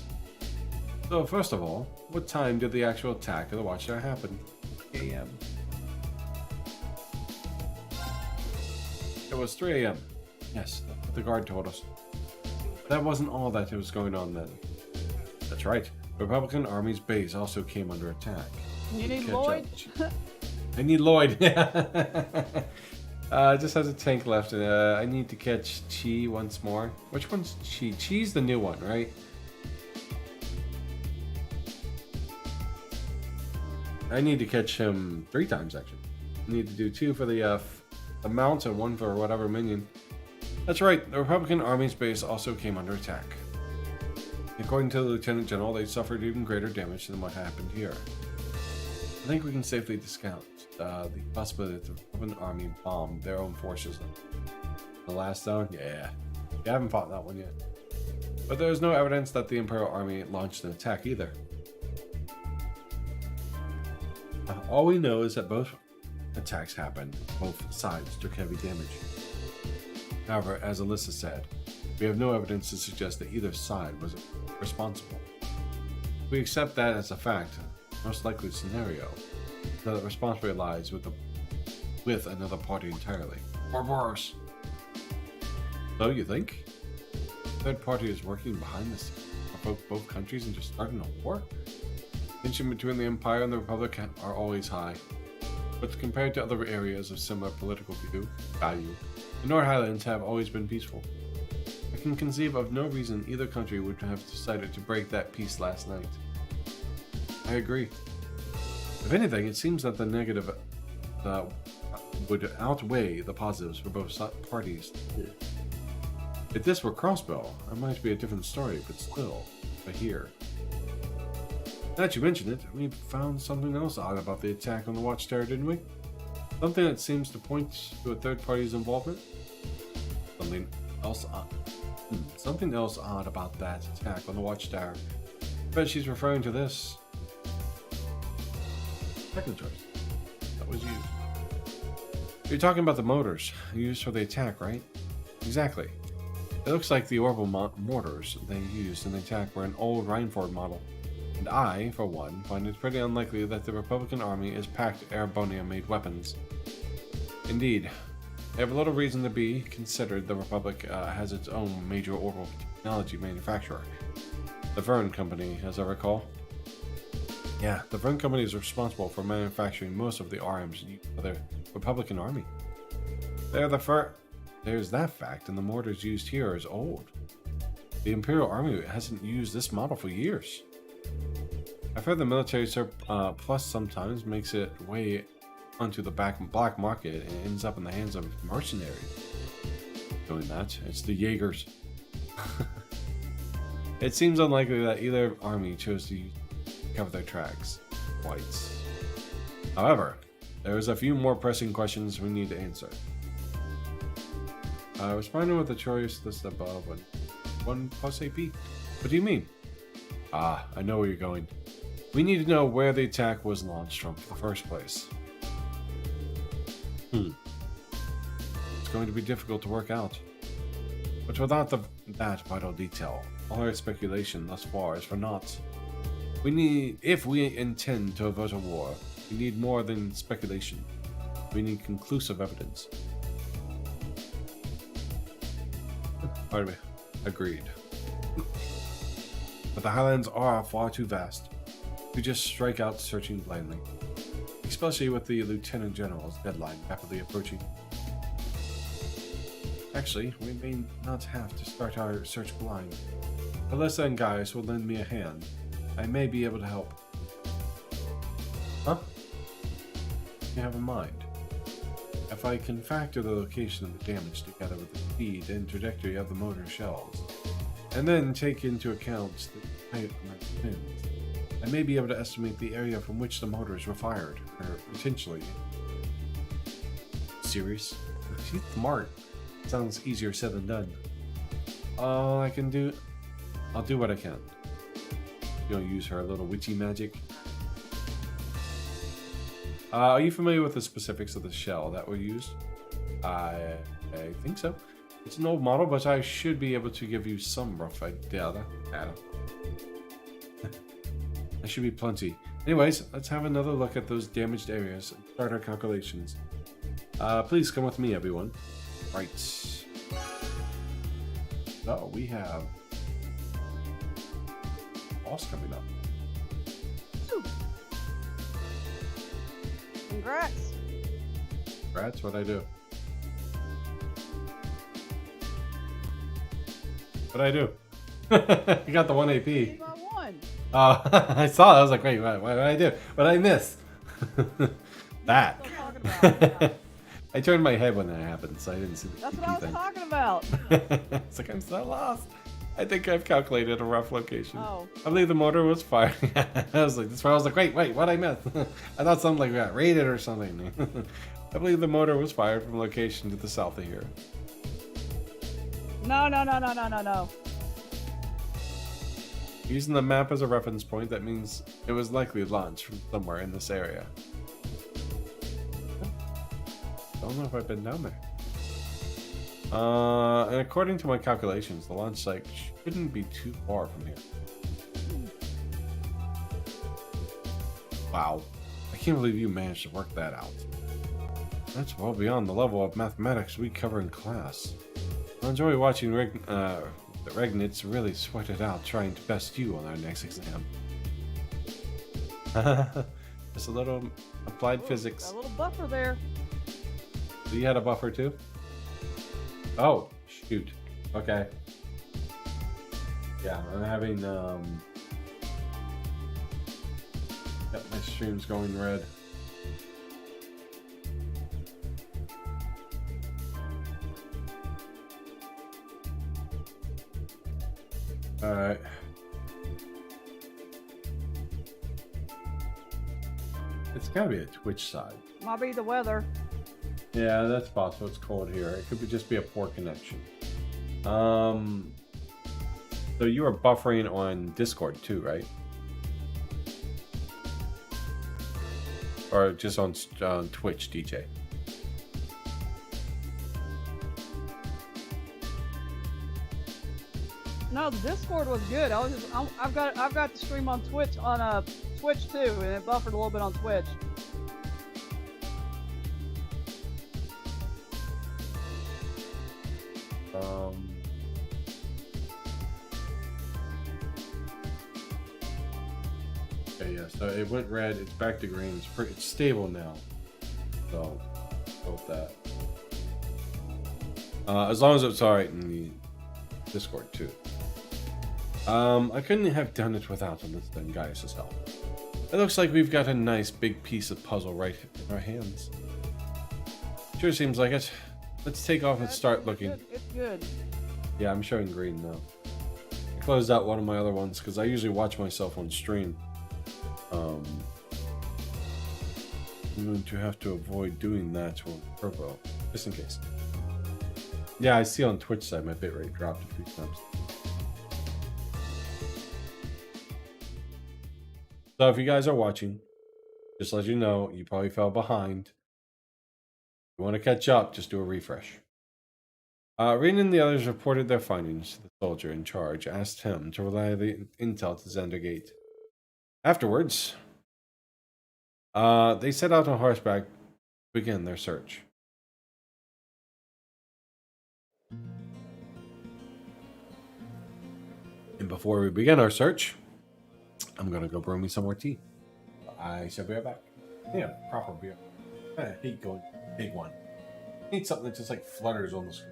So, first of all, what time did the actual attack of the Watchtower happen? AM. It was 3 a.m. Yes, that's what the guard told us. But that wasn't all that was going on then. That's right. The Republican Army's base also came under attack. You need Lloyd? I need Lloyd. Just has a tank left. I need to catch Chi once more. Which one's Chi? Chi's the new one, right? I need to catch him 3 times, actually. I need to do 2 for the mount and 1 for whatever minion. That's right. The Republican Army's base also came under attack. According to the Lieutenant General, they suffered even greater damage than what happened here. I think we can safely discount the possibility that the Republican Army bombed their own forces. The last zone? Yeah. We haven't fought that one yet. But there's no evidence that the Imperial Army launched an attack either. All we know is that both attacks happened. Both sides took heavy damage. However, as Alyssa said, we have no evidence to suggest that either side was responsible. If we accept that as a fact, the most likely scenario is that the responsibility lies with another party entirely. Or worse. So you think? The third party is working behind this for both countries and just starting a war? Tension between the Empire and the Republic are always high, but compared to other areas of similar political value, the North Highlands have always been peaceful. I can conceive of no reason either country would have decided to break that peace last night. I agree. If anything, it seems that the negative would outweigh the positives for both parties. If this were Crossbow, it might be a different story, but still, here. Now that you mention it, we found something else odd about the attack on the Watchtower, didn't we? Something that seems to point to a third party's involvement? Something else odd about that attack on the Watchtower. I bet she's referring to this. Second choice. That was used. You're talking about the motors used for the attack, right? Exactly. It looks like the orbital mortars they used in the attack were an old Rhineford model. And I, for one, find it pretty unlikely that the Republican Army is packed Arabonium-made weapons. Indeed, they have little reason to be considered the Republic has its own major orbital technology manufacturer, the Vern Company, as I recall. Yeah, the Vern Company is responsible for manufacturing most of the arms used by the Republican Army. There's that fact, and the mortars used here is old. The Imperial Army hasn't used this model for years. I've heard the military surplus sometimes makes it way onto the black market and ends up in the hands of mercenaries. Doing that, it's the Jaegers. It seems unlikely that either army chose to cover their tracks. Whites. However, there's a few more pressing questions we need to answer. Responding with the choice list above and 1 plus AP. What do you mean? Ah, I know where you're going. We need to know where the attack was launched from in the first place. It's going to be difficult to work out. But without that vital detail, all our speculation thus far is for naught. If we intend to avert a war, we need more than speculation. We need conclusive evidence. Pardon me. Agreed. But the Highlands are far too vast to just strike out searching blindly, especially with the Lieutenant General's deadline rapidly approaching. Actually, we may not have to start our search blind. Alyssa and Gaius will lend me a hand. I may be able to help. Huh? You have in mind? If I can factor the location of the damage together with the speed and trajectory of the motor shells, and then take into account the height of my winds, I may be able to estimate the area from which the motors were fired, or potentially. Serious? She's smart. Sounds easier said than done. All I can do, I'll do what I can. You don't use her little witchy magic. Are you familiar with the specifics of the shell that were used? I think so. It's an old model, but I should be able to give you some rough idea. That should be plenty. Anyways, let's have another look at those damaged areas and start our calculations. Please come with me, everyone. Right. So we have boss coming up. Congrats. Congrats, what'd I do? What'd I do? You got the 1 AP. You got 1. I saw it. I was like, wait, what did I do? What did I miss? That. That's what I'm talking about. I turned my head when that happened, so I didn't see the That's what AP I was thing. talking about. It's like, I'm so lost. I think I've calculated a rough location. Oh. I believe the motor was fired. I was like, wait, what'd I miss? I thought something like got raided or something. I believe the motor was fired from a location to the south of here. No. Using the map as a reference point, that means it was likely launched from somewhere in this area. Don't know if I've been down there. And according to my calculations, the launch site shouldn't be too far from here. Wow. I can't believe you managed to work that out. That's well beyond the level of mathematics we cover in class. I enjoy watching the Regnitz really sweat it out trying to best you on our next exam. Just a little applied physics. Got a little buffer there. So you had a buffer too? Oh, shoot. Okay. Yeah, I'm having, got my streams going red. Alright. It's gotta be a Twitch side. Might be the weather. Yeah, that's possible. It's cold here. It could just be a poor connection. So you are buffering on Discord too, right? Or just on Twitch, DJ? No, the Discord was good. I've got the stream on Twitch Twitch too, and it buffered a little bit on Twitch. Okay, yeah, so it went red, it's back to green, it's stable now. So, go with that. As long as it's alright in the Discord too. I couldn't have done it without Alyssa and Gaius' help. It looks like we've got a nice big piece of puzzle right in our hands. Sure seems like it. Let's take off and start looking. It's good. Yeah, I'm showing green now. I closed out one of my other ones because I usually watch myself on stream. I'm going to have to avoid doing that or Turbo, just in case. Yeah, I see on Twitch side my bitrate dropped a few times. So if you guys are watching, just let you know, you probably fell behind. If you want to catch up, just do a refresh. Reed and the others reported their findings to the soldier in charge, asked him to relay the intel to Zendergate. Afterwards, they set out on horseback to begin their search. And before we begin our search, I'm gonna go brew me some more tea. I shall be right back. Yeah, proper beer. I hate going big one. I need something that just like flutters on the screen.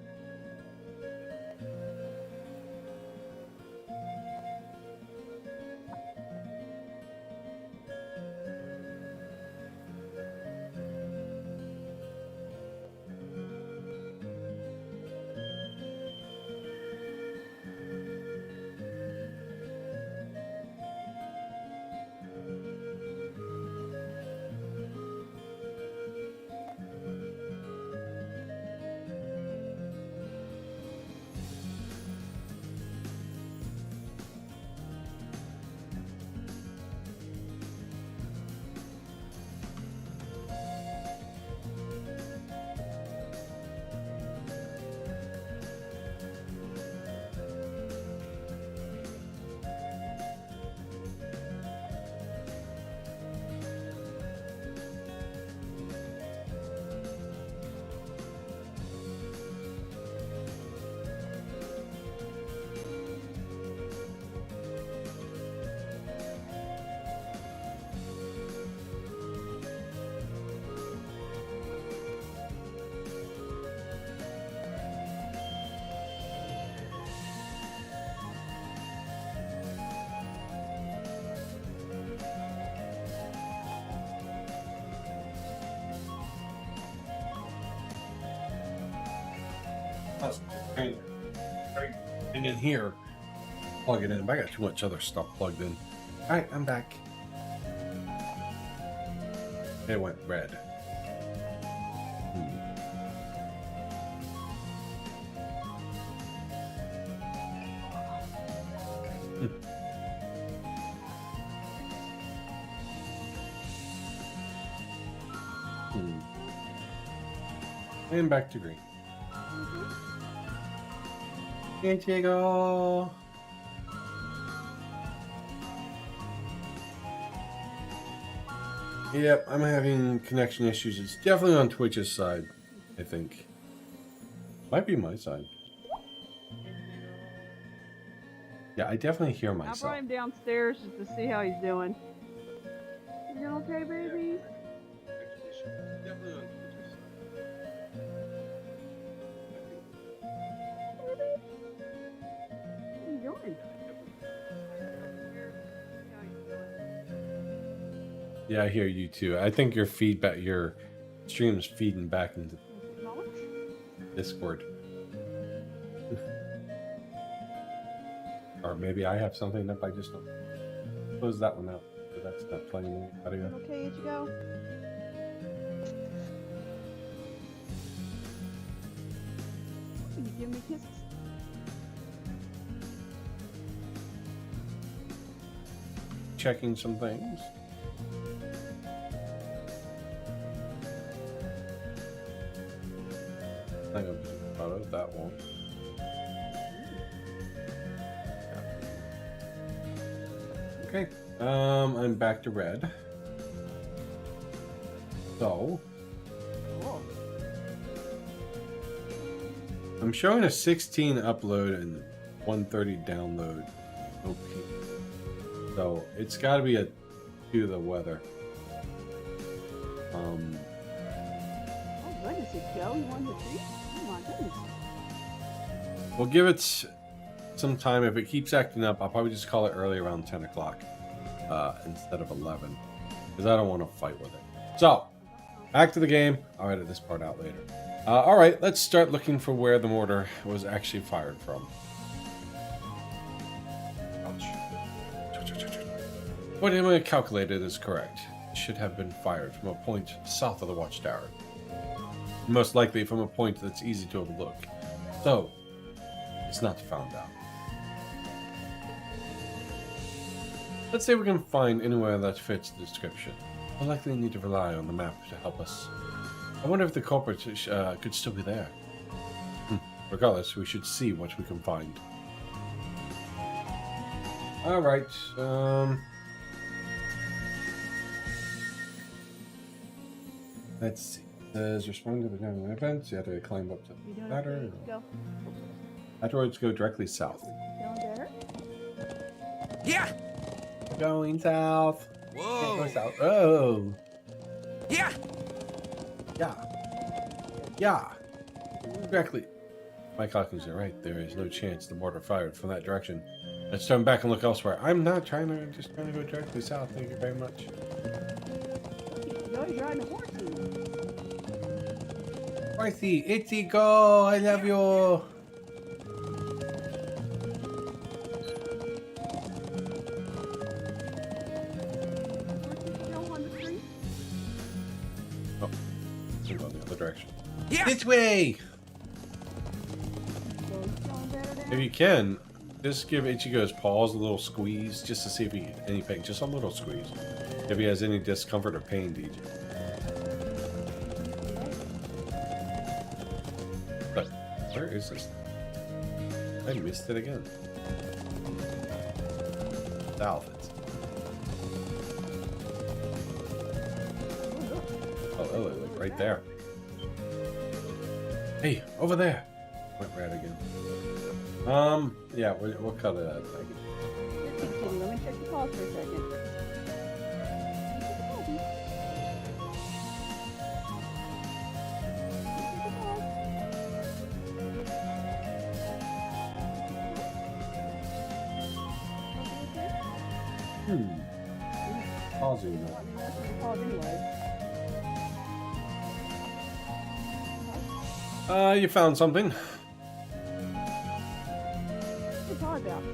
And in here, plug it in. But I got too much other stuff plugged in. Alright, I'm back. It went red. And back to green. Hey, Diego. Yep, I'm having connection issues. It's definitely on Twitch's side, I think. Might be my side. Yeah, I definitely hear I myself. brought him downstairs just to see how he's doing. You okay, baby? What are you doing? Yeah, I hear you too. I think your feedback, your stream's feeding back into Discord. Or maybe I have something up I just don't. Close that one out. But that's not playing any audio. Okay, you go. You give me kisses. Checking some things. I think I'm just proud of that one. Okay, I'm back to red. So, Cool. I'm showing a 16 upload and 130 download OP. So it's got to be a to the weather. Oh goodness, it Joe. You wanted the tree? Oh my goodness. We'll give it some time. If it keeps acting up, I'll probably just call it early around 10 o'clock instead of 11. Because I don't want to fight with it. So, back to the game. I'll edit this part out later. Alright, let's start looking for where the mortar was actually fired from. Ouch. What I calculated is correct. It should have been fired from a point south of the watchtower. Most likely from a point that's easy to overlook. So, it's not found out. Let's see if we can find anywhere that fits the description. We'll likely need to rely on the map to help us. I wonder if the culprit could still be there. Regardless, we should see what we can find. Alright, let's see. It says respond to the general events. You have to climb up to You the doing ladder. okay? Go. Afterwards, go directly south. Feeling better? Yeah! Going south. Whoa! Go south. Oh. Yeah! Yeah. Yeah. Directly. My calculations are right. There is no chance the mortar fired from that direction. Let's turn back and look elsewhere. I'm not trying to, just trying to go directly south. Thank you very much. Joe, you're riding a horse. Horsey, Ichigo, I love you. Oh, let's go the other direction. Yeah! This way! If you can, just give Ichigo's paws a little squeeze, just to see if he any pain, just a little squeeze. If he has any discomfort or pain, DJ. But where is this? I missed it again. South. Oh, look, right there. Hey, over there. Went red again. Yeah, we'll cut it out. Thank you. Let me check the pause for a second. Pausing now. Pause anyway. You found something. What's pause out?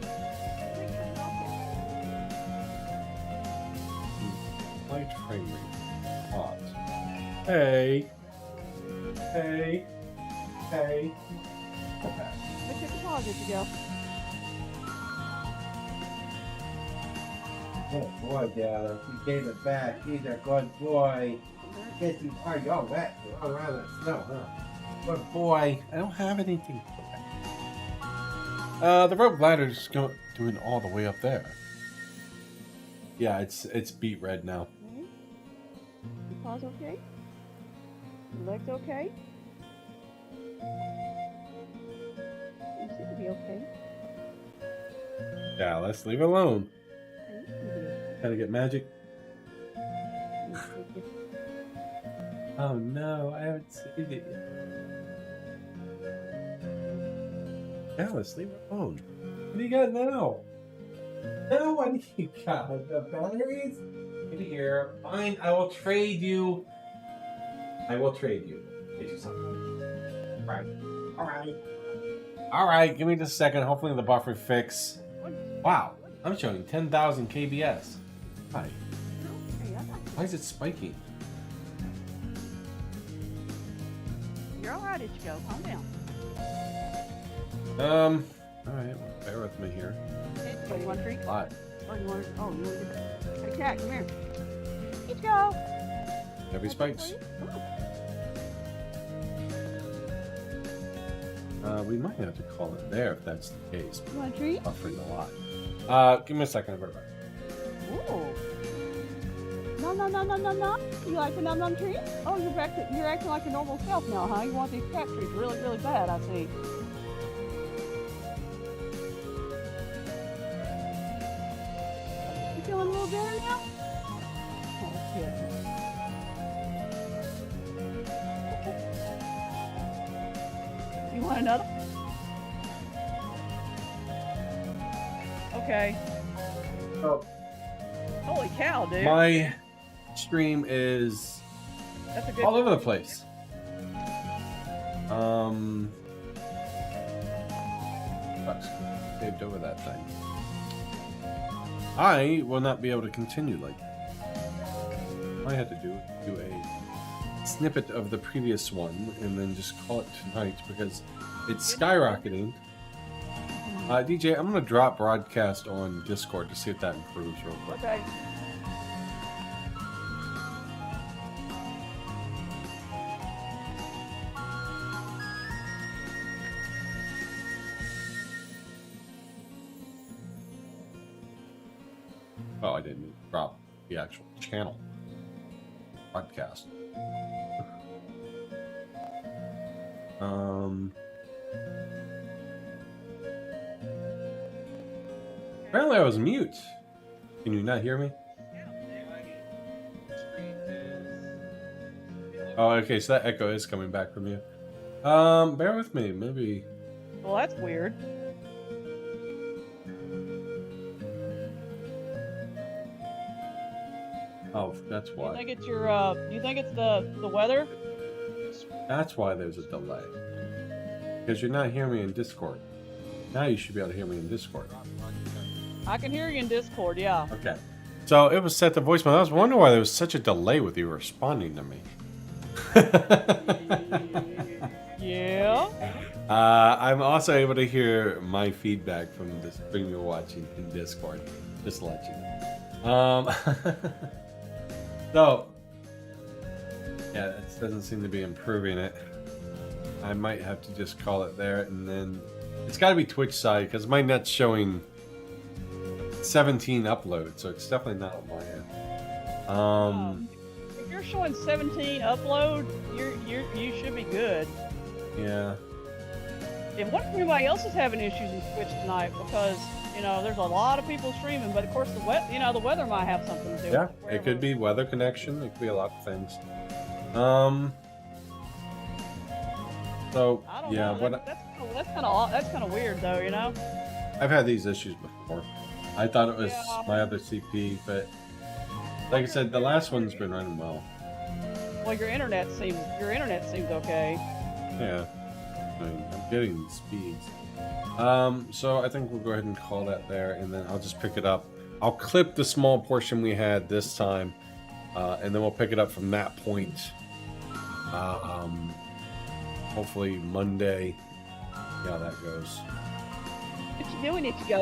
Light frame rate. Hot. Hey. Hey. Hey. Let me check the pause as you go. Good boy, Dallas. You gave it back. He's a good boy. Guess you are. You're wet. You're all around the snow, huh? Good boy. I don't have anything. The rope ladder's doing all the way up there. Yeah, it's beat red now. Okay. The pause okay? The legs okay? You seem to be okay. Yeah, let's leave it alone. Gotta get magic. Oh no, I haven't saved it yet. Alice, leave it alone. What do you got now? Now what do you got? The batteries? Give here. Fine, I will trade you. I will trade you. Get you something. Alright. Alright. Alright, give me just a second. Hopefully the buffer fix. Wow, I'm showing 10,000 KBS. Hi. Why is it spiking? You're alright, Ichigo. Calm down. Alright, well, bear with me here. Oh, you want a treat? A lot. Oh, you want to get Hey, cat, come here. Ichigo! Heavy spikes. We might have to call it there if that's the case. You want a treat? Buffering a lot. Give me a second. I'll be right back. Ooh. No. You like the num treat? Oh, you're acting like your normal self now, huh? You want these cat treats really, really bad, I see. You feeling a little better now? Yeah. You want another? Okay. Oh, Holy cow, dude. my stream is That's a good all over the place. Fuck, saved over that thing. I will not be able to continue like that. I had to do a snippet of the previous one and then just call it tonight because it's skyrocketing. DJ, I'm gonna drop broadcast on Discord to see if that improves real quick. Okay. Oh, I didn't drop the actual channel broadcast. Apparently I was mute. Can you not hear me? Oh, okay, so that echo is coming back from you. Bear with me, maybe. Well, that's weird. Oh, that's You why. think it's your? You think it's the weather? That's why there's a delay. Because you're not hearing me in Discord. Now you should be able to hear me in Discord. I can hear you in Discord. Yeah. Okay. So it was set to voicemail. I was wondering why there was such a delay with you responding to me. Yeah. I'm also able to hear my feedback from the stream you're watching in Discord. Just to let you know. So, yeah, it doesn't seem to be improving it. I might have to just call it there, and then it's got to be Twitch side because my net's showing 17 uploads, so it's definitely not on my end. If you're showing 17 upload, you should be good. Yeah. And what if anybody else is having issues in Twitch tonight? Because there's a lot of people streaming, but of course the weather might have something to do. Yeah, with it could be weather connection. It could be a lot of things. So I don't yeah, know. That's kind of weird though. I've had these issues before. I thought it was Yeah. my other CP, but like I said, the last one's been running well. Well, your internet seems okay. Yeah, I mean, I'm getting the speeds. So I think we'll go ahead and call that there, and then I'll just pick it up. I'll clip the small portion we had this time, and then we'll pick it up from that point. Hopefully Monday. See how that goes. What you doing if you go?